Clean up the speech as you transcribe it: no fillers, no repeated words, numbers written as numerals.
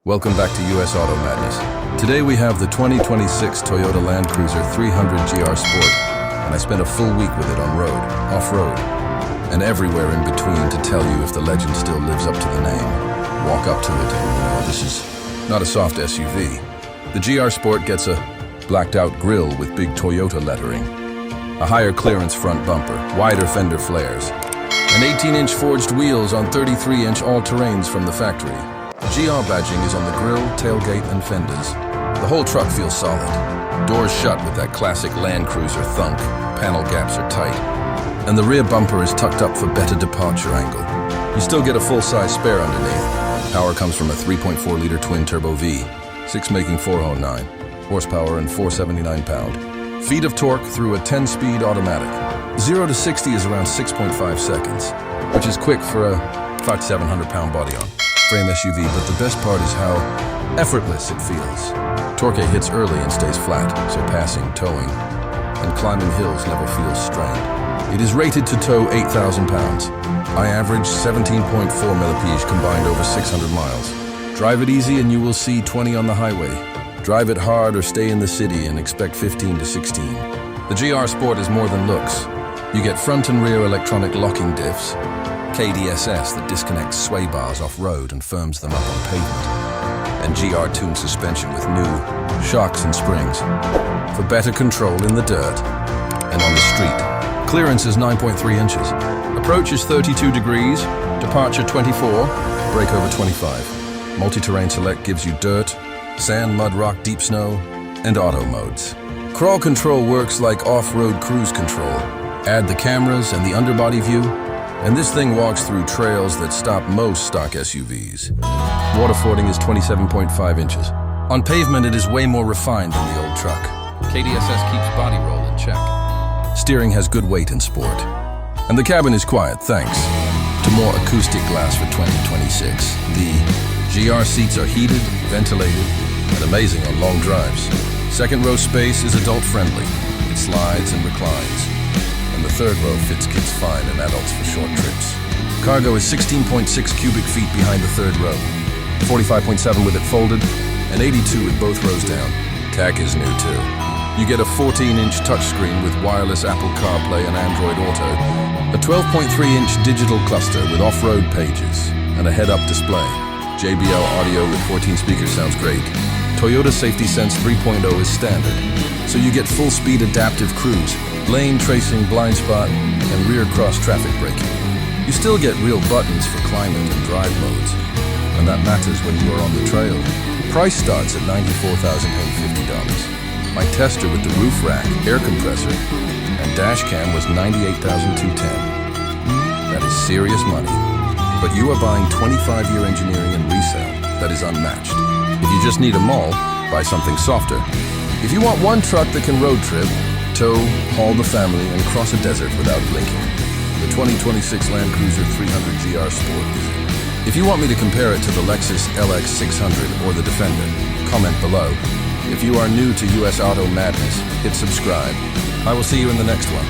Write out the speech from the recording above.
Welcome back to US Auto Madness. Today we have the 2026 Toyota Land Cruiser 300 GR Sport, and I spent a full week with it on road, off-road, and everywhere in between to tell you if the legend still lives up to the name. Walk up to it and this is not a soft SUV. The GR Sport gets a blacked-out grille with big Toyota lettering, a higher clearance front bumper, wider fender flares, and 18-inch forged wheels on 33-inch all-terrains from the factory. GR badging is on the grille, tailgate, and fenders. The whole truck feels solid. Doors shut with that classic Land Cruiser thunk. Panel gaps are tight. And the rear bumper is tucked up for better departure angle. You still get a full-size spare underneath. Power comes from a 3.4-liter twin-turbo V6 making 409 horsepower and 479 pound. Feet of torque through a 10-speed automatic. 0 to 60 is around 6.5 seconds, which is quick for a 500-700 pound body on frame SUV, but the best part is how effortless it feels. Torque hits early and stays flat, so passing, towing, and climbing hills never feels strained. It is rated to tow 8,000 pounds. I average 17.4 millipede combined over 600 miles. Drive it easy and you will see 20 on the highway. Drive it hard or stay in the city and expect 15 to 16. The GR Sport is more than looks. You get front and rear electronic locking diffs, KDSS that disconnects sway bars off-road and firms them up on pavement, and GR-tuned suspension with new shocks and springs for better control in the dirt and on the street. Clearance is 9.3 inches. Approach is 32 degrees, departure 24, brake over 25. Multi-terrain select gives you dirt, sand, mud, rock, deep snow, and auto modes. Crawl control works like off-road cruise control. Add the cameras and the underbody view, and this thing walks through trails that stop most stock SUVs. Waterfording is 27.5 inches. On pavement, it is way more refined than the old truck. KDSS keeps body roll in check. Steering has good weight and sport. And the cabin is quiet, thanks to more acoustic glass for 2026. The GR seats are heated, ventilated, and amazing on long drives. Second row space is adult-friendly. It slides and reclines. And the third row fits kids fine and adults for short trips. Cargo is 16.6 cubic feet behind the third row, 45.7 with it folded, and 82 with both rows down. Tach is new too. You get a 14-inch touchscreen with wireless Apple CarPlay and Android Auto, a 12.3-inch digital cluster with off-road pages, and a head-up display. JBL audio with 14 speakers sounds great. Toyota Safety Sense 3.0 is standard, so you get full-speed adaptive cruise, lane tracing, blind spot, and rear cross-traffic braking. You still get real buttons for climate and drive modes, and that matters when you are on the trail. Price starts at $94,050. My tester with the roof rack, air compressor, and dash cam was $98,210. That is serious money. But you are buying 25-year engineering and resale that is unmatched. If you just need a mall, buy something softer. If you want one truck that can road trip, tow, haul the family, and cross a desert without blinking, the 2026 Land Cruiser 300 GR Sport is it. If you want me to compare it to the Lexus LX600 or the Defender, comment below. If you are new to US Auto Madness, hit subscribe. I will see you in the next one.